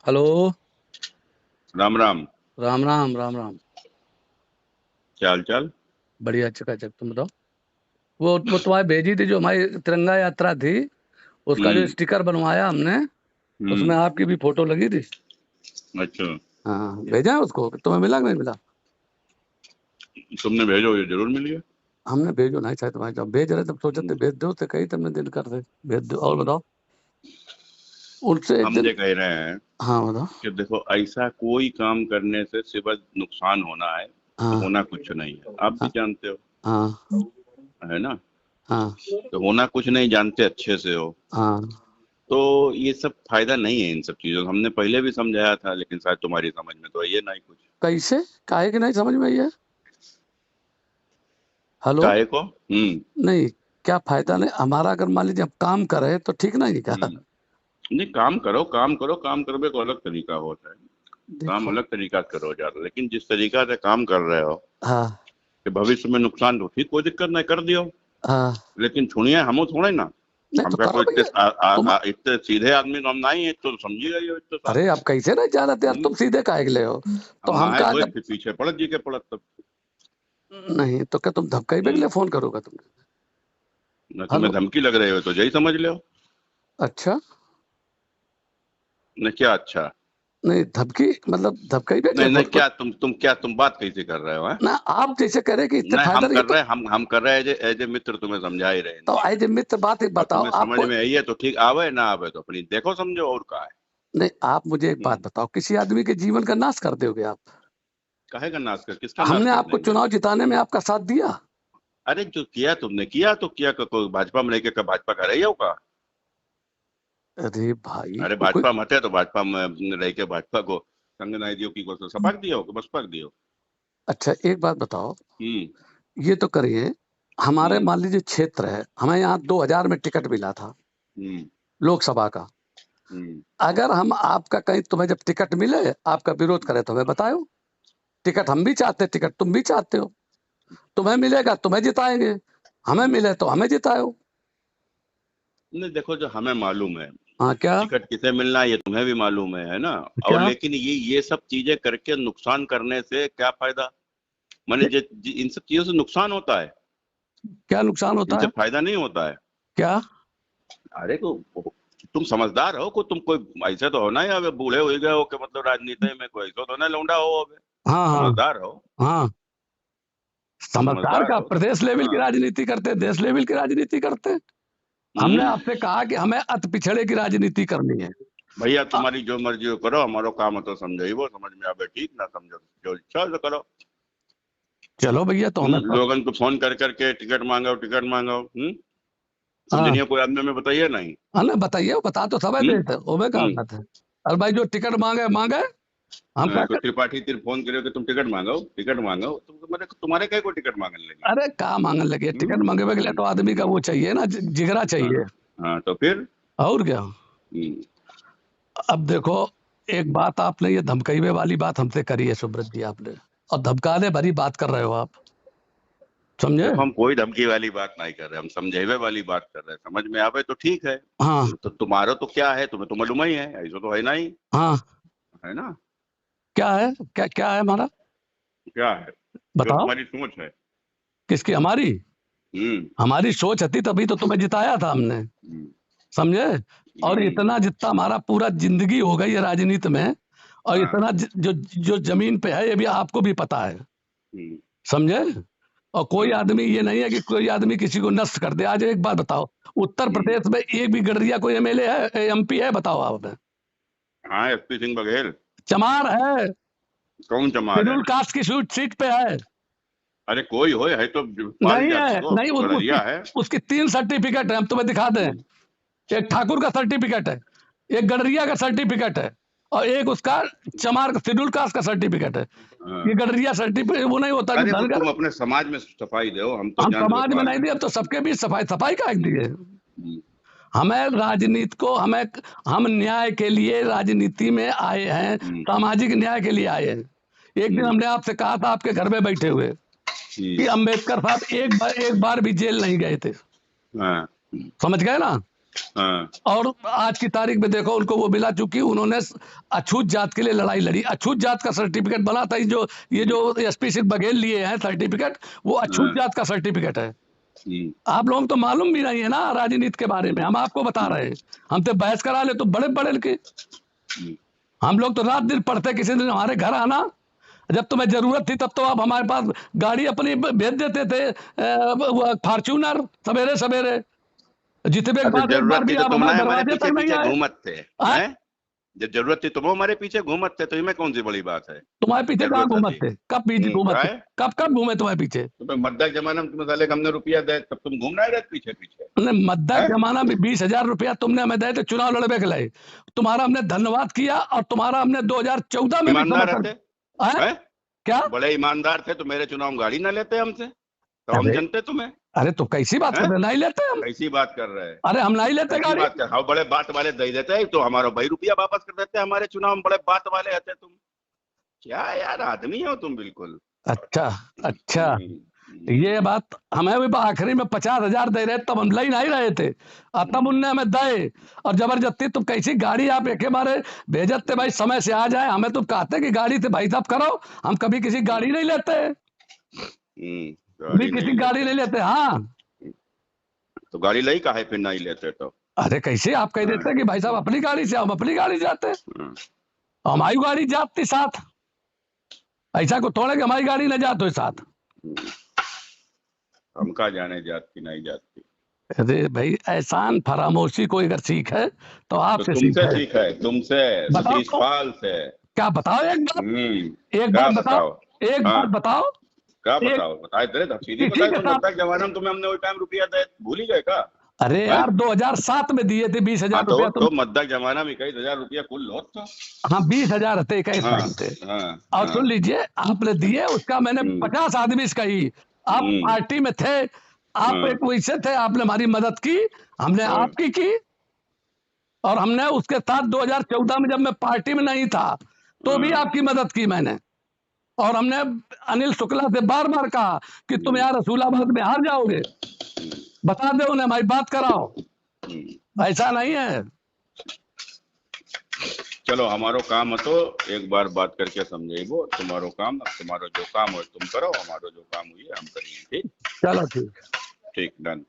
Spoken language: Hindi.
हेलो। राम राम। राम राम राम राम। क्या हाल चाल? बढ़िया चकाचक। तुम बताओ। वो तुम्हारी भेजी थी जो हमारी तिरंगा यात्रा थी, उसका जो हम्म। स्टिकर बनवाया हमने, उसमें हम्म। आपकी भी फोटो लगी थी। अच्छा। हाँ, भेजा है उसको। तुम्हें मिला कि नहीं मिला? तुमने भेजो, ये जरूर मिल गया। हमने भेजो नहीं चाहे तुम्हारे, जब भेज रहे तब सोचे थे भेज दो, तो कही तुमने दिन कर दे भेज दो। और बताओ। उनसे एक हम दिन। ये कह रहे हैं हाँ बताओ। कि देखो, ऐसा कोई काम करने से सिवा नुकसान होना है, तो हाँ होना कुछ नहीं है, आप भी हाँ जानते हो। हाँ है ना? हाँ तो होना कुछ नहीं जानते अच्छे से हो, हाँ। तो ये सब फायदा नहीं है इन सब चीजों का। हमने पहले भी समझाया था, लेकिन शायद तुम्हारी समझ में तो ये नहीं कुछ। कैसे? काहे कि नहीं समझ में आई है? हेलो। काहे को? नहीं, क्या फायदा नहीं हमारा? अगर मान लीजिए हम काम करे तो ठीक नहीं क्या? हम्म। नहीं, काम करो, काम करो, काम करने का अलग तरीका होता है। काम देखो। अलग तरीका से करो ज्यादा, लेकिन जिस तरीका से काम कर रहे हो हाँ कि भविष्य में नुकसान, तो ठीक, कोई दिक्कत नहीं, कर दियो। हाँ। लेकिन सुनिए, हम थोड़े ना, नहीं तो हमका करो कोई भैया। तुम। इतने सीधे आदमी तो हम नहीं है, तो समझिएगा ये तो साफ। अरे आप कैसे नहीं जानते यार, हम्म। तुम सीधे काहे के ले हो? तो हम हम ना है कहा तो जब। फिर पीछे पड़त जी के पड़त तब। नहीं तो क्या तुम धक्का ही के हम्म। लिए फोन करोगा तुमने? न तुम्हें हेलो। धमकी लग रही हो तो यही समझ लो। अच्छा। न क्या अच्छा? नहीं धमकी मतलब धक्का ही के लिए नहीं नहीं, फोन क्या तुम बात कैसे कर रहे हो? हैं? ना आप जैसे कह रहे कि इससे नहीं, फायदा नहीं है तो। हम कर रहे हैं एज ए मित्र, तुम्हें समझा ही रहे तो हिंदी में। आज मित्र बात एक और बताओ तुम्हें समझ आपको। में आई है तो ठीक, आवे ना आवे तो अपनी देखो समझो, और का है। नहीं, आप मुझे एक बात हम्म। बताओ, किसी आदमी के जीवन का नाश कर दोगे आप? काहे का नाश कर, किसका नाश हमने कर आपको देंगे? चुनाव जिताने में आपका साथ दिया। अरे जो किया तुमने किया तो किया, कोई भाजपा में लेके का भाजपा का रही हो का? अरे भाई अरे कोई। भाजपा मत है तो भाजपा में रह के भाजपा को संग नहीं दियो की को सपाक दियो कि बस पक दियो। अच्छा एक बात बताओ। हम्म। ये तो करिए। हमारे हम्म। मान लीजिए क्षेत्र है, हमें यहाँ 2000 में टिकट मिला था हम्म। लोकसभा का। हम्म। अगर हम आपका कहीं, तुम्हें जब टिकट मिले आपका विरोध करे तो हमें बताओ। टिकट हम भी चाहते, टिकट तुम भी चाहते हो। तुम्हें मिलेगा तुम्हें जिताएंगे, हमें हम्म। मिले तो हमें जिताओ। नहीं, देखो, जो हमें मालूम है हाँ क्या? टिकट किसे मिलना है, ये तुम्हें भी मालूम है ना? और क्या? लेकिन ये सब चीजें करके नुकसान करने से क्या फायदा? माने इन सब चीजों से नुकसान होता है, क्या नुकसान होता इनसे है? फायदा नहीं होता है। क्या? अरे तो तुम समझदार हो को, तुम कोई ऐसे तो हो ना, या बूढ़े हो गए हो कि मतलब राजनीति में कोई ऐसा तो ना लौंडा हो अबे। हाँ हाँ समझदार हो। हाँ। समझदार समझदार का हो। प्रदेश लेवल की हाँ। राजनीति करते, देश लेवल की राजनीति करते। हमने हम्म। आपसे कहा कि हमें अति पिछड़े की राजनीति करनी है। भैया, अ- तुम्हारी जो मर्जी हो करो, हमारो काम है तो समझो, वो समझ में आवे ठीक, ना समझो जो इच्छा हो तो करो। चलो भैया तो हमें तो। लोगन को फोन कर करके टिकट मांगो, टिकट मांगो। हाँ समझनिया कोई आदमी में बताइए नहीं। हाँ ना बताइए, बता तो सब हम्म। देते ओबे का हम्म। बात है। अरे भाई जो टिकट मांगे मांगे। हम क्या कोई कर। त्रिपाठी तिर फोन करे कि तुम टिकट मांगो, टिकट मांगो, तुम तुम्हारे तुम्हारे क्या कोई टिकट मांगने लगी? अरे कहाँ मांगने लगे? हम्म। टिकट मांगे के लिए हम्म। तो आदमी का हम्म। वो चाहिए ना, जिगरा हाँ। चाहिए। हाँ, तो फिर। और क्या? हम्म। अब देखो, एक बात आपने ये धमकाइवे वाली बात हमसे करी है सुब्रत जी आपने, और धमकाने भरी बात कर रहे हो आप। समझे? देखो, हम कोई धमकी वाली बात नहीं कर रहे, हम समझेवे वाली बात कर रहे हैं, समझ में आवे तो ठीक है। हाँ तो तुम्हारा तो क्या है, तुम्हें तो मालूम ही है, ऐसा तो है नहीं। हाँ। है ना? क्या है? क्या क्या है हमारा? क्या है? जो बताओ। तुम्हारी सोच है। किसकी? हमारी? हम्म। हमारी सोच थी तभी तो तुम्हें जिताया था हमने। हम्म। समझे? और हम्म। इतना जितना हमारा पूरा जिंदगी हो गई है राजनीति में, और हाँ। इतना जो जो जमीन पे है ये भी आपको भी पता है। हम्म। समझे? और कोई हाँ। आदमी ये नहीं है कि कोई आदमी किसी को नष्ट कर दे। आज एक बात बताओ, उत्तर हम्म। प्रदेश में एक भी गडरिया कोई एमएलए है, एमपी है? बताओ आप हमें। हाँ, एसपी सिंह बघेल। चमार है, कौन चमार है? शेड्यूल कास्ट की सीट पे है। अरे कोई हो, है तो पाल नहीं जाति है, को नहीं गड़रिया है। उसकी 3 सर्टिफिकेट है, हम तुम्हें दिखा दें। हम्म। एक ठाकुर का सर्टिफिकेट है, एक गडरिया का सर्टिफिकेट है, और एक उसका चमार का शेड्यूल कास्ट का सर्टिफिकेट है। ये हाँ। गडरिया सर्टिफिकेट वो नहीं होता कि अरे तो धनगर। तुम अपने समाज में सफाई दो, हम तो हम जान समाज में लोकपाल नहीं हैं। दिए, अब तो सबके बीच सफाई सफाई का दिए। हम्म। हमें राजनीति को हमें, हम न्याय के लिए राजनीति में आए हैं, हम्म। सामाजिक न्याय के लिए आए हैं। एक दिन हम्म। हमने आपसे कहा था आपके घर में बैठे हुए कि हम्म। अंबेडकर साहब एक बार भी जेल नहीं गए थे। हाँ। समझ गए ना? हाँ और आज की तारीख में देखो उनको वो मिला, चूंकि उन्होंने अछूत जात के लिए लड़ाई लड़ी। अछूत जात का सर्टिफिकेट बना था, ये जो एसपी सिंह बघेल लिए हैं सर्टिफिकेट, वो अछूत हाँ। जात का सर्टिफिकेट है। हम्म, आप लोगों को तो मालूम भी नहीं है ना राजनीति के बारे में, हम आपको बता रहे हैं। हम तो बहस करा ले तो बड़े बड़े के, हम्म। हम लोग तो रात दिन पढ़ते, किसी दिन हमारे घर आना, जब तुम्हें जरूरत थी तब तो आप हमारे पास गाड़ी अपनी भेज देते थे, फॉर्च्यूनर, सवेरे सवेरे। जितने के अरे बाद एक बार जरूरत भी थी तो आप तुम ना हमारे हमारे दरवाजे पीछे तक नहीं पीछे आए। घूमत थे हाँ? हैं? जब जरूरत थी तुम हमारे पीछे घूमत थे, तो इसमें कौन सी बड़ी बात है? तुम्हारे पीछे कहाँ जरूरत घूमत थी। थे? कब पीछे घूमत क्या थे? है? कब कब घूमे तुम्हारे पीछे? तुम्हें मद्दा के जमाने में तुम्हें साले हमने रुपया दे, तब तुम घूम रहे पीछे पीछे हमने मद्दा हैं? जमाना में 20,000 रुपया तुमने हमें दिए थे चुनाव लड़ने के लिए, तुम्हारा हमने धन्यवाद किया, और तुम्हारा हमने 2014 में भी ईमानदार समर्थन। रहते हैं? हैं? क्या? बड़े ईमानदार थे तो मेरे चुनाव में गाड़ी ना लेते हमसे, तो हम अरे जनते तुम्हें। अरे तो कैसी बात कर हैं? रहे, नहीं लेते हम? कैसी बात कर रहे हैं? अरे हम नहीं लेते कैसी गाड़ी। बात कर, हाँ बड़े बात वाले दे देते हैं तो हमारा भाई रुपया वापस कर देते हैं हमारे चुनाव में, बड़े बात वाले रहते तुम। क्या यार आदमी हो तुम बिल्कुल। अच्छा अच्छा, हम्म, ये बात हमें भी आखिरी में 50,000 दे रहे, तब हम ले नहीं रहे थे, और तब उनने हमें दे, और जबरदस्ती तुम कैसी गाड़ी आप एक बारे भेजते, भाई समय से आ जाए, हमें तुम कहते कि गाड़ी थे भाई साहब करो, हम कभी किसी गाड़ी नहीं लेते, कभी किसी गाड़ी नहीं लेते। हाँ, तो गाड़ी लई काहे फिर नहीं लेते तो? अरे कैसे आप कह देते कि भाई साहब अपनी गाड़ी से, हम अपनी गाड़ी से जाते, हमारी गाड़ी जाती साथ, ऐसा को थोड़े कि हमारी गाड़ी न जाते साथ। हम कहा जाने जाती नहीं जाती। अरे भाई एहसान फरामोशी कोई अगर सीख है तो तो आपसे तुमसे सीख सीखा है, तुमसे, बताओ सतीश तो। पाल से। क्या बताओ, एक बात, एक क्या बात बताओ, एक हाँ, बात बताओ। क्या एक बताओ? बताए तेरे तो सीधी किसी बताए, के तो साथ, मद्दा के जमाने में तुम्हें हमने वो टाइम रुपया दे, भूल ही गए का? अरे हैं? यार 2007 में दिए थे 20,000 हाँ रुपया तुम। तो मद्दा के जमाना में 21,000 रुपया कुल लो तो। हाँ 20,000 थे, इक्कीस हाँ थे। हाँ और हाँ। सुन लीजिए, आपने दिए उसका मैंने 50 आदमी से कही, आप पार्टी में थे, आप एक वैसे थे, आपने हमारी मदद की, हमने आपकी की, और हमने उसके साथ 2014 में जब मैं पार्टी में नहीं था तो भी आपकी मदद की मैंने, और हमने अनिल शुक्ला से बार बार कहा कि तुम यार रसूलाबाद में हार जाओगे, बता दो उन्हें, हमारी बात कराओ, ऐसा नहीं है। चलो हमारो काम तो एक बार बात करके समझेगो, तुम्हारो काम, तुम्हारो जो काम हो तुम करो, हमारो जो काम हुई है हम करेंगे। ठीक, चलो ठीक, ठीक, डन।